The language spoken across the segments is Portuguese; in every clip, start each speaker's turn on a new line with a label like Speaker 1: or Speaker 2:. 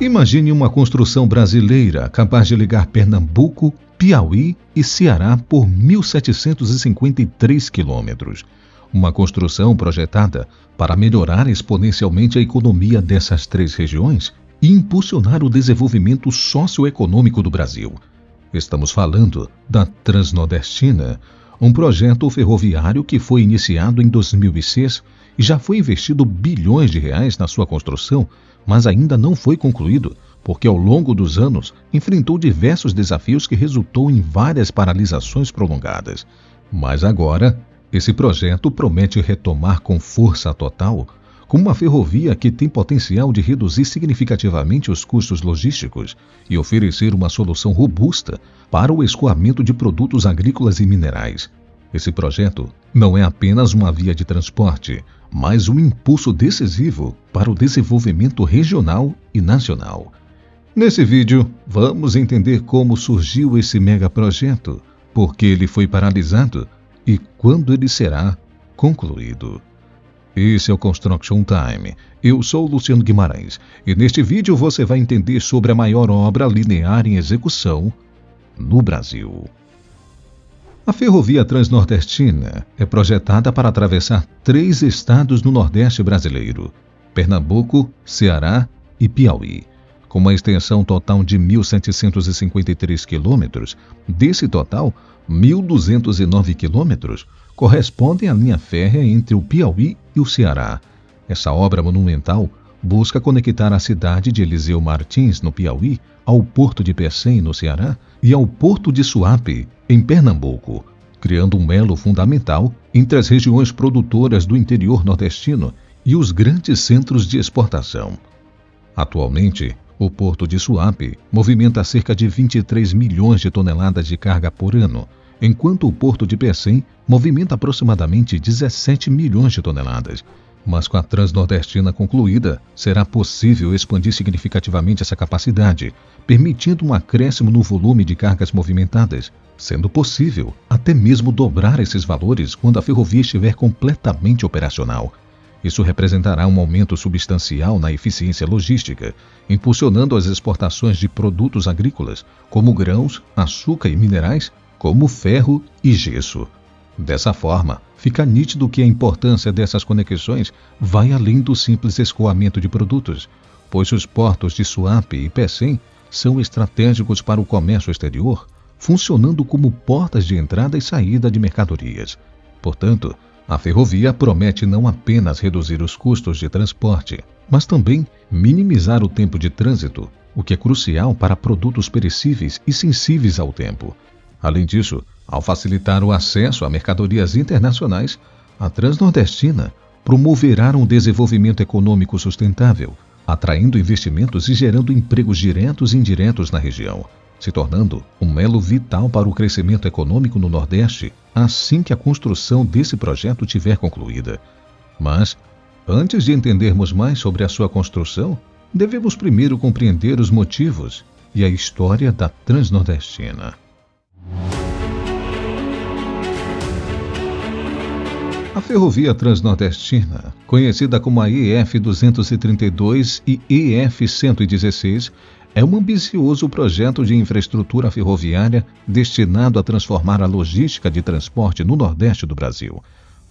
Speaker 1: Imagine uma construção brasileira capaz de ligar Pernambuco, Piauí e Ceará por 1.753 quilômetros. Uma construção projetada para melhorar exponencialmente a economia dessas três regiões e impulsionar o desenvolvimento socioeconômico do Brasil. Estamos falando da Transnordestina, um projeto ferroviário que foi iniciado em 2006 e já foi investido bilhões de reais na sua construção, mas ainda não foi concluído, porque ao longo dos anos enfrentou diversos desafios que resultou em várias paralisações prolongadas. Mas agora, esse projeto promete retomar com força total, com uma ferrovia que tem potencial de reduzir significativamente os custos logísticos e oferecer uma solução robusta para o escoamento de produtos agrícolas e minerais. Esse projeto não é apenas uma via de transporte, mas um impulso decisivo para o desenvolvimento regional e nacional. Nesse vídeo, vamos entender como surgiu esse megaprojeto, por que ele foi paralisado e quando ele será concluído. Esse é o Construction Time. Eu sou o Luciano Guimarães e neste vídeo você vai entender sobre a maior obra linear em execução no Brasil. A Ferrovia Transnordestina é projetada para atravessar 3 estados no Nordeste brasileiro: Pernambuco, Ceará e Piauí. Com uma extensão total de 1.753 quilômetros, desse total, 1.209 quilômetros correspondem à linha férrea entre o Piauí e o Ceará. Essa obra monumental busca conectar a cidade de Eliseu Martins, no Piauí, ao Porto de Pecém, no Ceará, e ao Porto de Suape, em Pernambuco, criando um elo fundamental entre as regiões produtoras do interior nordestino e os grandes centros de exportação. Atualmente, o Porto de Suape movimenta cerca de 23 milhões de toneladas de carga por ano, enquanto o Porto de Pecém movimenta aproximadamente 17 milhões de toneladas. Mas com a Transnordestina concluída, será possível expandir significativamente essa capacidade, permitindo um acréscimo no volume de cargas movimentadas, sendo possível até mesmo dobrar esses valores quando a ferrovia estiver completamente operacional. Isso representará um aumento substancial na eficiência logística, impulsionando as exportações de produtos agrícolas, como grãos, açúcar e minerais, como ferro e gesso. Dessa forma, fica nítido que a importância dessas conexões vai além do simples escoamento de produtos, pois os portos de Suape e Pecém são estratégicos para o comércio exterior, funcionando como portas de entrada e saída de mercadorias. Portanto, a ferrovia promete não apenas reduzir os custos de transporte, mas também minimizar o tempo de trânsito, o que é crucial para produtos perecíveis e sensíveis ao tempo. Além disso, ao facilitar o acesso a mercadorias internacionais, a Transnordestina promoverá um desenvolvimento econômico sustentável, atraindo investimentos e gerando empregos diretos e indiretos na região, se tornando um elo vital para o crescimento econômico no Nordeste assim que a construção desse projeto tiver concluída. Mas, antes de entendermos mais sobre a sua construção, devemos primeiro compreender os motivos e a história da Transnordestina. A Ferrovia Transnordestina, conhecida como a EF-232 e EF-116, é um ambicioso projeto de infraestrutura ferroviária destinado a transformar a logística de transporte no Nordeste do Brasil.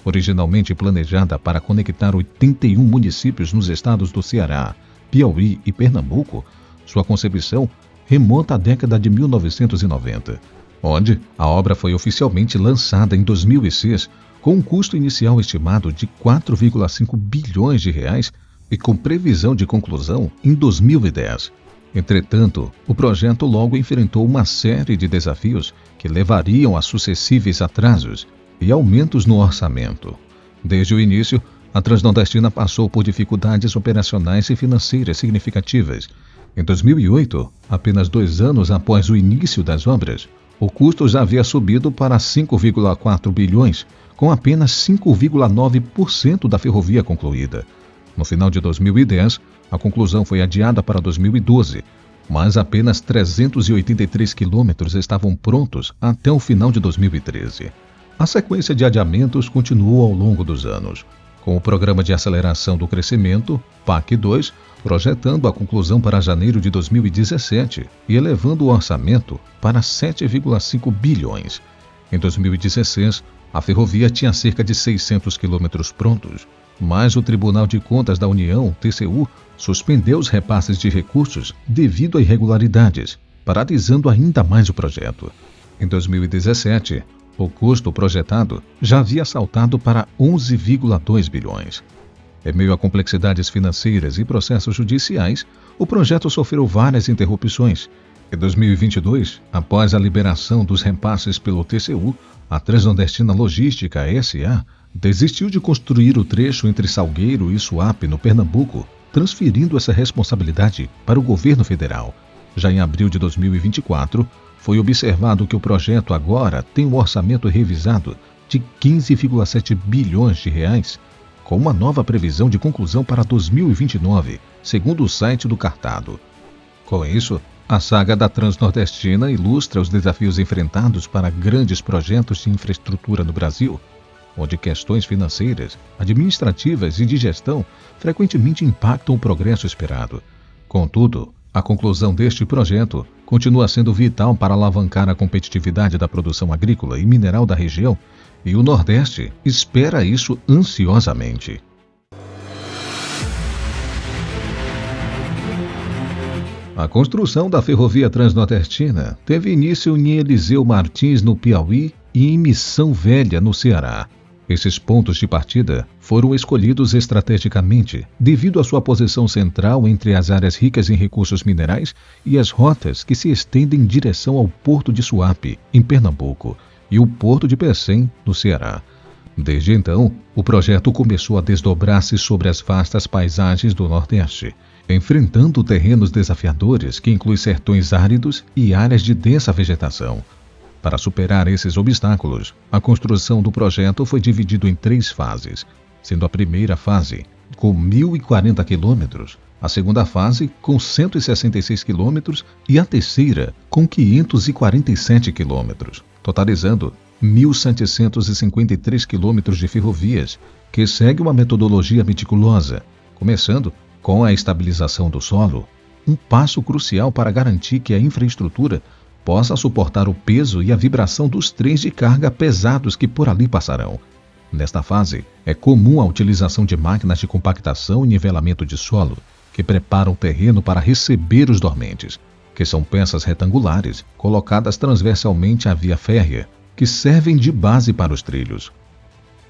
Speaker 1: Originalmente planejada para conectar 81 municípios nos estados do Ceará, Piauí e Pernambuco, sua concepção remonta à década de 1990, onde a obra foi oficialmente lançada em 2006, com um custo inicial estimado de 4,5 bilhões de reais e com previsão de conclusão em 2010. Entretanto, o projeto logo enfrentou uma série de desafios que levariam a sucessivos atrasos e aumentos no orçamento. Desde o início, a Transnordestina passou por dificuldades operacionais e financeiras significativas. Em 2008, apenas 2 anos após o início das obras, o custo já havia subido para 5,4 bilhões, com apenas 5,9% da ferrovia concluída. No final de 2010, a conclusão foi adiada para 2012, mas apenas 383 quilômetros estavam prontos até o final de 2013. A sequência de adiamentos continuou ao longo dos anos. com o Programa de Aceleração do Crescimento, PAC 2, projetando a conclusão para janeiro de 2017 e elevando o orçamento para 7,5 bilhões. Em 2016, a ferrovia tinha cerca de 600 quilômetros prontos, mas o Tribunal de Contas da União, TCU, suspendeu os repasses de recursos devido a irregularidades, paralisando ainda mais o projeto. Em 2017, o custo projetado já havia saltado para 11,2 bilhões. Em meio a complexidades financeiras e processos judiciais, o projeto sofreu várias interrupções. Em 2022, após a liberação dos repasses pelo TCU, a Transnordestina Logística S.A. desistiu de construir o trecho entre Salgueiro e Suape, no Pernambuco, transferindo essa responsabilidade para o governo federal. Já em abril de 2024, foi observado que o projeto agora tem um orçamento revisado de 15,7 bilhões de reais, com uma nova previsão de conclusão para 2029, segundo o site do Cartado. Com isso, a saga da Transnordestina ilustra os desafios enfrentados para grandes projetos de infraestrutura no Brasil, onde questões financeiras, administrativas e de gestão frequentemente impactam o progresso esperado. Contudo, a conclusão deste projeto continua sendo vital para alavancar a competitividade da produção agrícola e mineral da região, e o Nordeste espera isso ansiosamente. A construção da ferrovia transnordestina teve início em Eliseu Martins, no Piauí, e em Missão Velha, no Ceará. Esses pontos de partida foram escolhidos estrategicamente devido à sua posição central entre as áreas ricas em recursos minerais e as rotas que se estendem em direção ao Porto de Suape, em Pernambuco, e o Porto de Pecém, no Ceará. Desde então, o projeto começou a desdobrar-se sobre as vastas paisagens do Nordeste, enfrentando terrenos desafiadores que incluem sertões áridos e áreas de densa vegetação. Para superar esses obstáculos, a construção do projeto foi dividida em 3 fases, sendo a primeira fase com 1.040 quilômetros, a segunda fase com 166 quilômetros e a terceira com 547 quilômetros, totalizando 1.753 quilômetros de ferrovias, que segue uma metodologia meticulosa, começando com a estabilização do solo, um passo crucial para garantir que a infraestrutura possa suportar o peso e a vibração dos trens de carga pesados que por ali passarão. Nesta fase, é comum a utilização de máquinas de compactação e nivelamento de solo, que preparam o terreno para receber os dormentes, que são peças retangulares colocadas transversalmente à via férrea, que servem de base para os trilhos.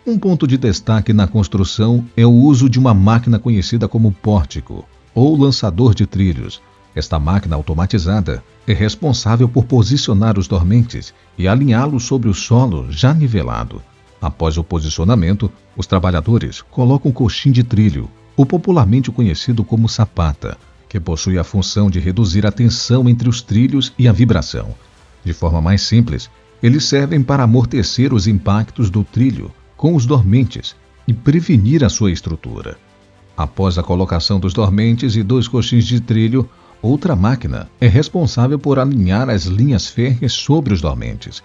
Speaker 1: Um ponto de destaque na construção é o uso de uma máquina conhecida como pórtico, ou lançador de trilhos. Esta máquina automatizada é responsável por posicionar os dormentes e alinhá-los sobre o solo já nivelado. Após o posicionamento, os trabalhadores colocam um coxim de trilho, ou popularmente conhecido como sapata, que possui a função de reduzir a tensão entre os trilhos e a vibração. De forma mais simples, eles servem para amortecer os impactos do trilho com os dormentes e prevenir a sua estrutura. Após a colocação dos dormentes e 2 coxins de trilho, outra máquina é responsável por alinhar as linhas férreas sobre os dormentes.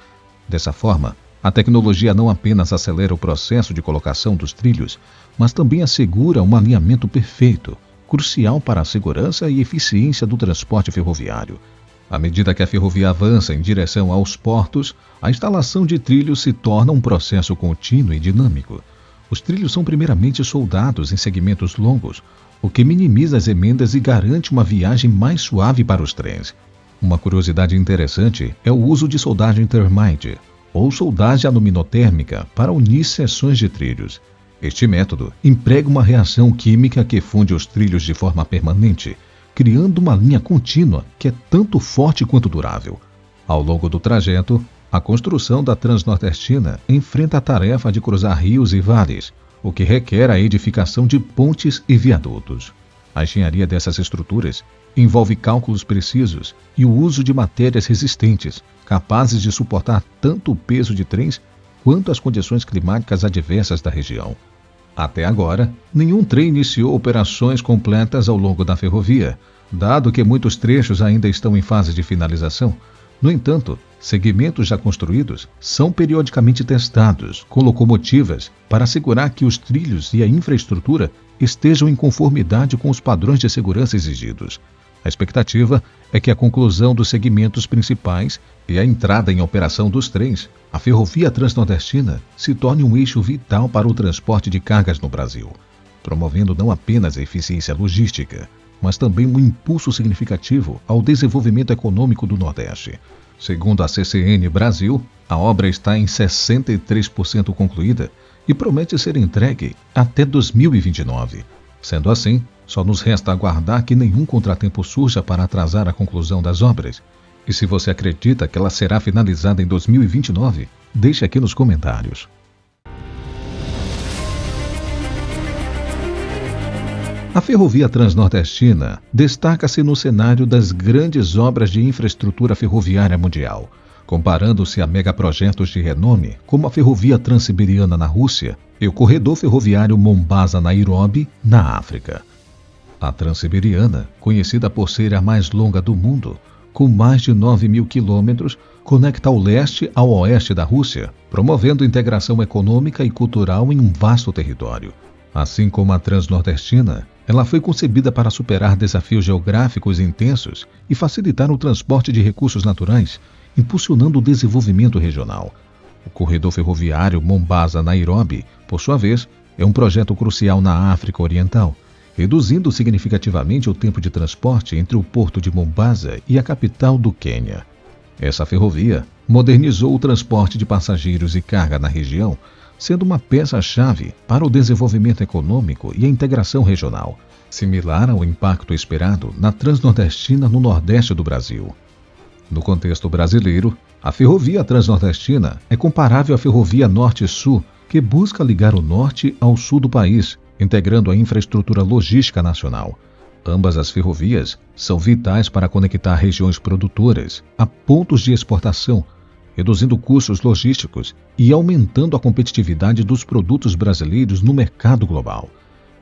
Speaker 1: Dessa forma, a tecnologia não apenas acelera o processo de colocação dos trilhos, mas também assegura um alinhamento perfeito, crucial para a segurança e eficiência do transporte ferroviário. À medida que a ferrovia avança em direção aos portos, a instalação de trilhos se torna um processo contínuo e dinâmico. Os trilhos são primeiramente soldados em segmentos longos, o que minimiza as emendas e garante uma viagem mais suave para os trens. Uma curiosidade interessante é o uso de soldagem termite, ou soldagem aluminotérmica, para unir seções de trilhos. Este método emprega uma reação química que funde os trilhos de forma permanente, criando uma linha contínua que é tanto forte quanto durável. Ao longo do trajeto, a construção da Transnordestina enfrenta a tarefa de cruzar rios e vales, o que requer a edificação de pontes e viadutos. A engenharia dessas estruturas envolve cálculos precisos e o uso de matérias resistentes, capazes de suportar tanto o peso de trens quanto as condições climáticas adversas da região. Até agora, nenhum trem iniciou operações completas ao longo da ferrovia, dado que muitos trechos ainda estão em fase de finalização. No entanto, segmentos já construídos são periodicamente testados com locomotivas para assegurar que os trilhos e a infraestrutura estejam em conformidade com os padrões de segurança exigidos. A expectativa é que a conclusão dos segmentos principais e a entrada em operação dos trens, a Ferrovia Transnordestina se torne um eixo vital para o transporte de cargas no Brasil, promovendo não apenas a eficiência logística, mas também um impulso significativo ao desenvolvimento econômico do Nordeste. Segundo a CCN Brasil, a obra está em 63% concluída e promete ser entregue até 2029. Sendo assim, só nos resta aguardar que nenhum contratempo surja para atrasar a conclusão das obras. E se você acredita que ela será finalizada em 2029, deixe aqui nos comentários. A Ferrovia Transnordestina destaca-se no cenário das grandes obras de infraestrutura ferroviária mundial, comparando-se a megaprojetos de renome como a Ferrovia Transiberiana na Rússia e o corredor ferroviário Mombasa-Nairobi na África. A Transiberiana, conhecida por ser a mais longa do mundo, com mais de 9.000 quilômetros, conecta o leste ao oeste da Rússia, promovendo integração econômica e cultural em um vasto território. Assim como a Transnordestina, ela foi concebida para superar desafios geográficos intensos e facilitar o transporte de recursos naturais, impulsionando o desenvolvimento regional. O corredor ferroviário Mombasa-Nairobi, por sua vez, é um projeto crucial na África Oriental, reduzindo significativamente o tempo de transporte entre o porto de Mombasa e a capital do Quênia. Essa ferrovia modernizou o transporte de passageiros e carga na região, sendo uma peça-chave para o desenvolvimento econômico e a integração regional, similar ao impacto esperado na Transnordestina no Nordeste do Brasil. No contexto brasileiro, a Ferrovia Transnordestina é comparável à Ferrovia Norte-Sul, que busca ligar o norte ao sul do país, integrando a infraestrutura logística nacional. Ambas as ferrovias são vitais para conectar regiões produtoras a pontos de exportação, reduzindo custos logísticos e aumentando a competitividade dos produtos brasileiros no mercado global.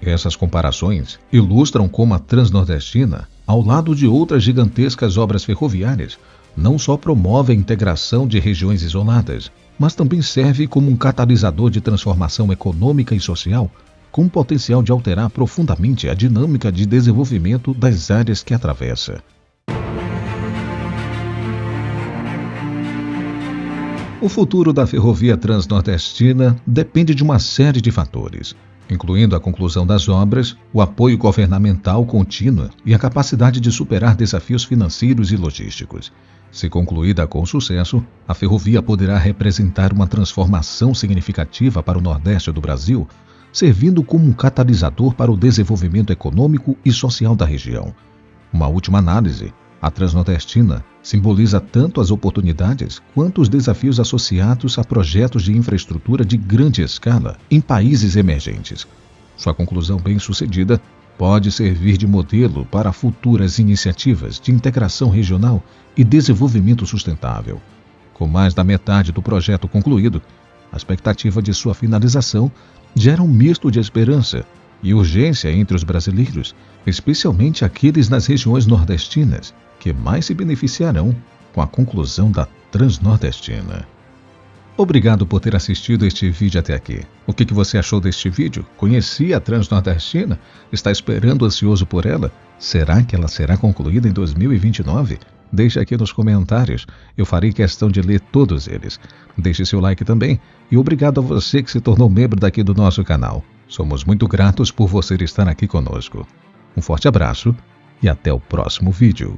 Speaker 1: Essas comparações ilustram como a Transnordestina, ao lado de outras gigantescas obras ferroviárias, não só promove a integração de regiões isoladas, mas também serve como um catalisador de transformação econômica e social, com o potencial de alterar profundamente a dinâmica de desenvolvimento das áreas que atravessa. O futuro da Ferrovia Transnordestina depende de uma série de fatores, incluindo a conclusão das obras, o apoio governamental contínuo e a capacidade de superar desafios financeiros e logísticos. Se concluída com sucesso, a ferrovia poderá representar uma transformação significativa para o Nordeste do Brasil, servindo como um catalisador para o desenvolvimento econômico e social da região. Uma última análise, a Transnordestina simboliza tanto as oportunidades quanto os desafios associados a projetos de infraestrutura de grande escala em países emergentes. Sua conclusão bem-sucedida pode servir de modelo para futuras iniciativas de integração regional e desenvolvimento sustentável. Com mais da metade do projeto concluído, a expectativa de sua finalização gera um misto de esperança e urgência entre os brasileiros, especialmente aqueles nas regiões nordestinas, que mais se beneficiarão com a conclusão da Transnordestina. Obrigado por ter assistido este vídeo até aqui. O que você achou deste vídeo? Conhecia a Transnordestina? Está esperando ansioso por ela? Será que ela será concluída em 2029? Deixe aqui nos comentários, eu farei questão de ler todos eles. Deixe seu like também e obrigado a você que se tornou membro daqui do nosso canal. Somos muito gratos por você estar aqui conosco. Um forte abraço e até o próximo vídeo.